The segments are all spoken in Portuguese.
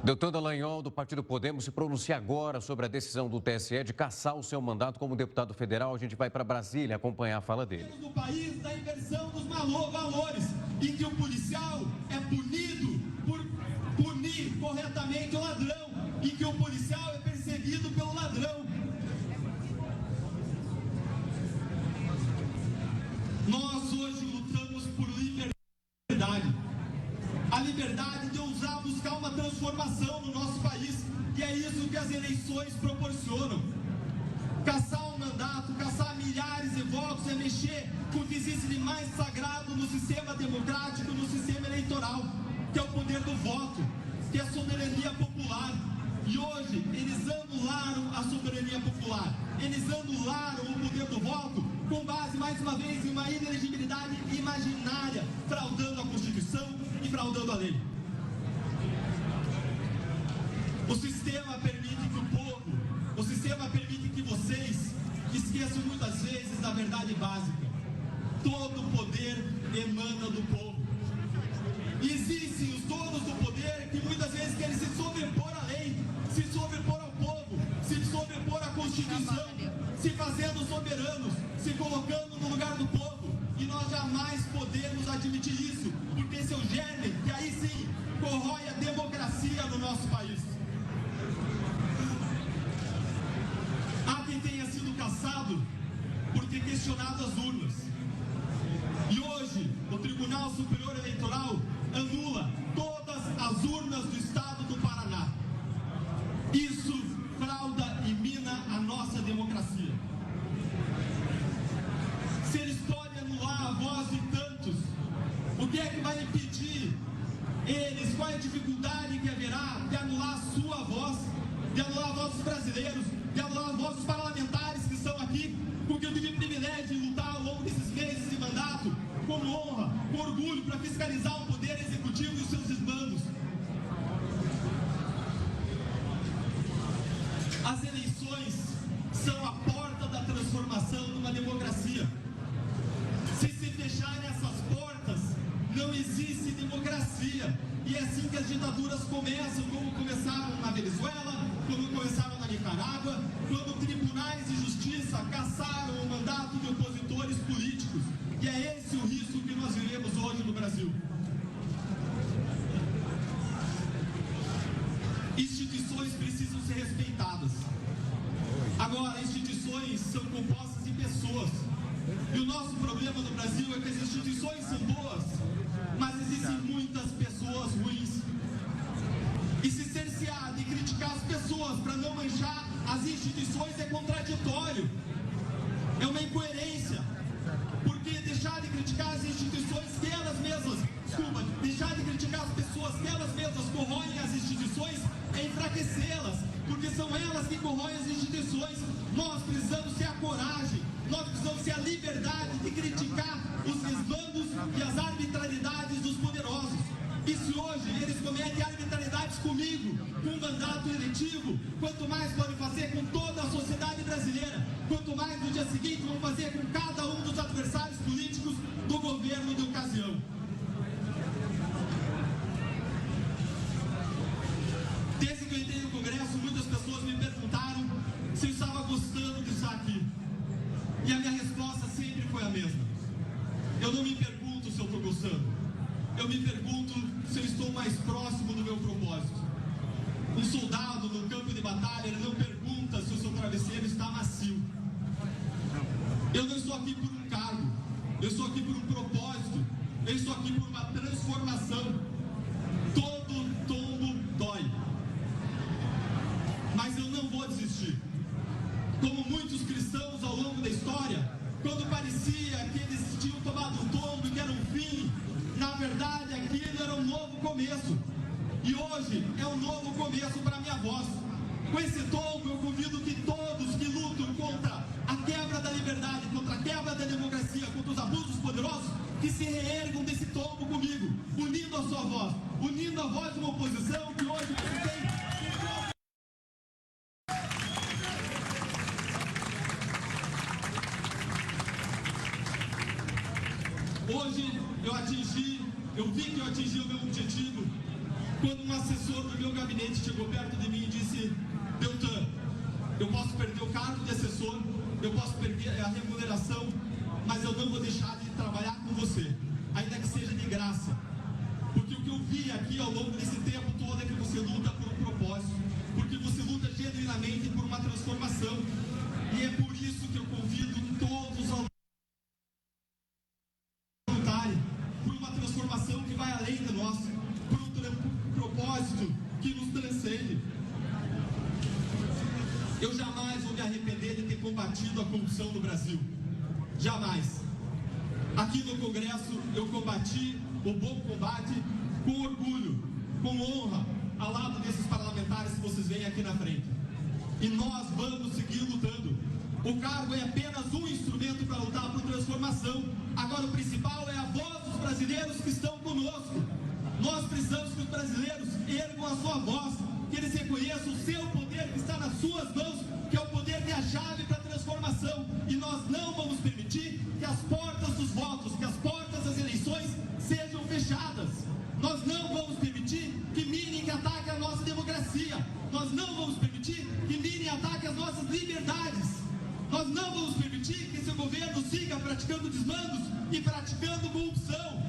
Deltan Dallagnol, do Partido Podemos, se pronuncia agora sobre a decisão do TSE de cassar o seu mandato como deputado federal. A gente vai para Brasília acompanhar a fala dele. No país da inversão dos valores, em que o policial é punido por punir corretamente o ladrão, em que o policial é perseguido pelo ladrão. Nós hoje lutamos por liberdade. A liberdade de ousar buscar uma transformação no nosso país, e é isso que as eleições proporcionam. Caçar um mandato, caçar milhares de votos é mexer com o que existe de mais sagrado no sistema democrático, no sistema eleitoral, que é o poder do voto, que é a soberania popular. E hoje eles anularam a soberania popular, eles anularam o poder do voto com base, mais uma vez, em uma inelegibilidade imaginária, fraudando a Constituição e fraudando a lei. O sistema permite que o povo, o sistema permite que vocês esqueçam muitas vezes da verdade básica. Todo o poder emana do povo. Existem os donos do poder que muitas vezes querem se sobrepor à lei, se sobrepor ao povo, se sobrepor à Constituição, se fazendo soberanos, se colocando no lugar do povo. E nós jamais podemos admitir isso, porque esse é o germe que aí sim corrói a democracia no nosso país. Há quem tenha sido cassado por ter questionado as urnas. E hoje o Tribunal Superior Eleitoral anula todas as urnas do estado do Paraná. Isso frauda e mina a nossa democracia. Se eles podem anular a voz de tantos, o que é que vai impedir eles, qual é a dificuldade que haverá de anular a sua voz, de anular a voz dos brasileiros, de anular a voz dos parlamentares que estão aqui, porque eu tive o privilégio de lutar ao longo desses meses de mandato, com honra, com orgulho, para fiscalizar o Poder Executivo e os seus desmandos. As eleições são a porta da transformação numa democracia. Se fecharem essas portas, não existe democracia. E é assim que as ditaduras começam, como começaram na Venezuela, como começaram na Nicarágua, quando tribunais de justiça cassaram o mandato de opositores políticos. E é esse o risco que nós vivemos hoje no Brasil. Instituições precisam ser respeitadas. Agora, instituições são compostas de pessoas. E o nosso problema no Brasil é que as instituições são boas, mas existem muitas pessoas ruins. E se cercear de criticar as pessoas para não manchar as instituições é contraditório. É uma incoerência. Porque deixar de criticar as instituições que elas mesmas, deixar de criticar as pessoas que elas mesmas corroem as instituições é enfraquecê-las, porque são elas que corroem as instituições. Nós precisamos ter a coragem, nós precisamos ter a liberdade de criticar os desmandos e as arbitrariedades dos poderosos. E se hoje eles cometem arbitrariedades comigo, com um mandato eletivo, quanto mais podem fazer com toda a sociedade brasileira, quanto mais no dia seguinte vão fazer com cada um dos adversários políticos do governo de ocasião. Desde que eu entrei no Congresso, muitas pessoas me perguntaram se eu estava gostando de estar aqui. E a minha resposta sempre foi a mesma. Eu não me pergunto se eu estou gostando. Eu me pergunto se eu estou mais próximo do meu propósito. Um soldado no campo de batalha, ele não pergunta se o seu travesseiro está macio. Eu não estou aqui por um cargo. Eu estou aqui por um propósito. Eu estou aqui por uma transformação. Todo tombo dói. Mas eu não vou desistir. Como muitos cristãos ao longo da história, quando parecia que eles tinham tomado um tombo e que era um fim, na verdade aquilo era um novo começo. E hoje é um novo começo para a minha voz. Com esse tombo eu convido que todos que lutam contra a quebra da liberdade, contra a quebra da democracia, contra os abusos poderosos, que se reergam desse tombo comigo, unindo a sua voz, unindo a voz de uma oposição que hoje tem. Hoje eu vi que eu atingi o meu objetivo quando um assessor do meu gabinete chegou perto de mim e disse: Deltan, eu posso perder o cargo de assessor, eu posso perder a remuneração, mas eu não vou deixar de trabalhar com você, ainda que seja de graça. Porque o que eu vi aqui ao longo desse tempo todo é que você luta por um propósito, porque você luta genuinamente por uma transformação. E é por isso que eu convido todos a lutarem por uma transformação que vai além de nós, por um propósito que nos transcende. Eu jamais vou me arrepender de ter combatido a corrupção no Brasil. Jamais. Aqui no Congresso eu combati o bom combate com orgulho, com honra, ao lado desses parlamentares que vocês veem aqui na frente. E nós vamos seguir lutando. O cargo é apenas um instrumento para lutar por transformação. Agora o principal é a voz dos brasileiros que estão conosco. Nós precisamos que os brasileiros ergam a sua voz, que eles reconheçam o seu poder que está nas suas mãos, que é o poder que é a chave para a transformação. E nós não vamos permitir que as portas dos votos, que as portas das eleições sejam fechadas. Nós não vamos permitir que minem, que ataquem a nossa democracia. Nós não vamos permitir que minem e ataquem as nossas liberdades. Nós não vamos permitir que esse governo siga praticando desmandos e praticando corrupção.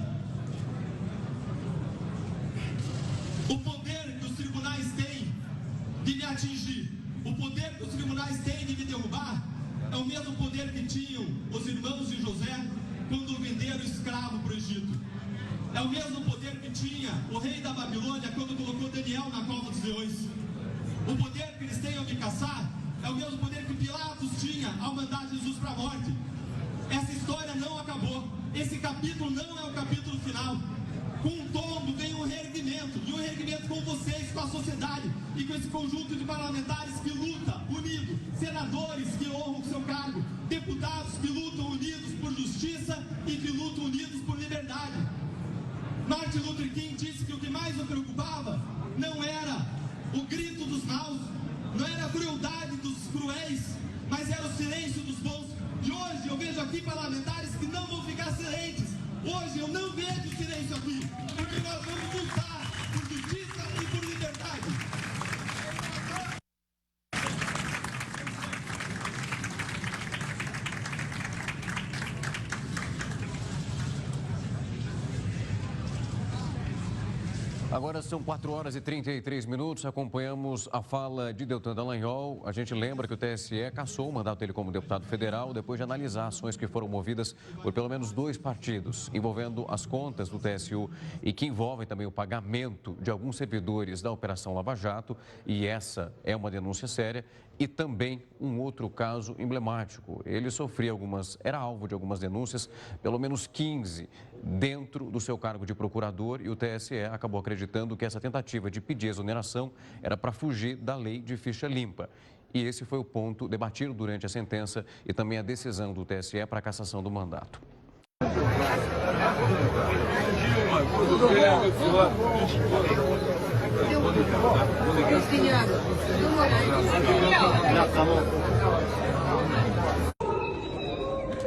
O poder que os tribunais têm de me atingir, o poder que os tribunais têm de me derrubar, é o mesmo poder que tinham os irmãos de José quando venderam o escravo para o Egito. É o mesmo poder que tinha o rei da Babilônia quando colocou Daniel na cova dos leões. O poder que eles têm ao me caçar é o mesmo poder que Pilatos tinha ao mandar Jesus para a morte. Essa história não acabou. Esse capítulo não é o capítulo final. Com um tombo vem um reerguimento, e um reerguimento com vocês, com a sociedade, e com esse conjunto de parlamentares que luta unido, senadores que honram o seu cargo, deputados que lutam unidos por justiça e que lutam unidos por liberdade. Martin Luther King disse que o que mais o preocupava não era o grito dos maus, não era a crueldade dos cruéis, mas era o silêncio dos bons. E hoje eu vejo aqui parlamentares que não vão ficar silentes. Hoje eu não vejo silêncio aqui, porque nós vamos lutar por justiça e por liberdade. Agora são 4h33. Acompanhamos a fala de Deltan Dallagnol. A gente lembra que o TSE cassou o mandato dele como deputado federal depois de analisar ações que foram movidas por pelo menos 2 partidos, envolvendo as contas do TSU e que envolvem também o pagamento de alguns servidores da Operação Lava Jato. E essa é uma denúncia séria. E também um outro caso emblemático. Ele era alvo de algumas denúncias, pelo menos 15, dentro do seu cargo de procurador, e o TSE acabou acreditando que essa tentativa de pedir exoneração era para fugir da lei de ficha limpa. E esse foi o ponto debatido durante a sentença e também a decisão do TSE para a cassação do mandato.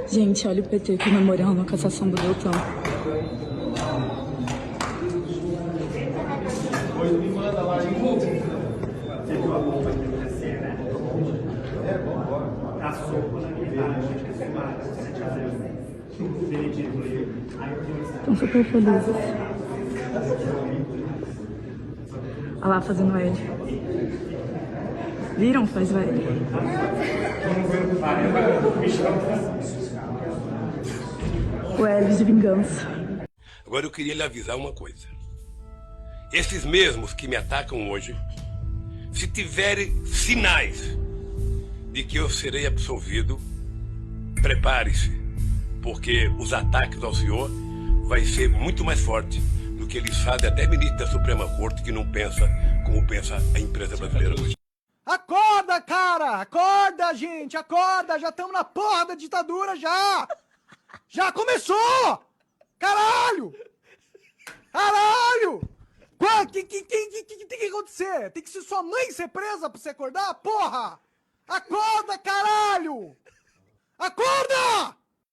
Gente, olha o PT comemorando a cassação do Deltan. Estão super felizes. Olha lá fazendo L. Viram? Faz o L. O L de vingança. Agora eu queria lhe avisar uma coisa. Esses mesmos que me atacam hoje, se tiverem sinais de que eu serei absolvido, prepare-se, porque os ataques ao senhor vai ser muito mais forte do que eles fazem até ministro da Suprema Corte, que não pensa como pensa a empresa brasileira hoje. Acorda, cara! Acorda, gente! Acorda! Já estamos na porra da ditadura, já! Já começou! Caralho! Caralho! O que tem que acontecer? Tem que ser sua mãe ser presa pra você acordar? Porra! Acorda, caralho! Acorda!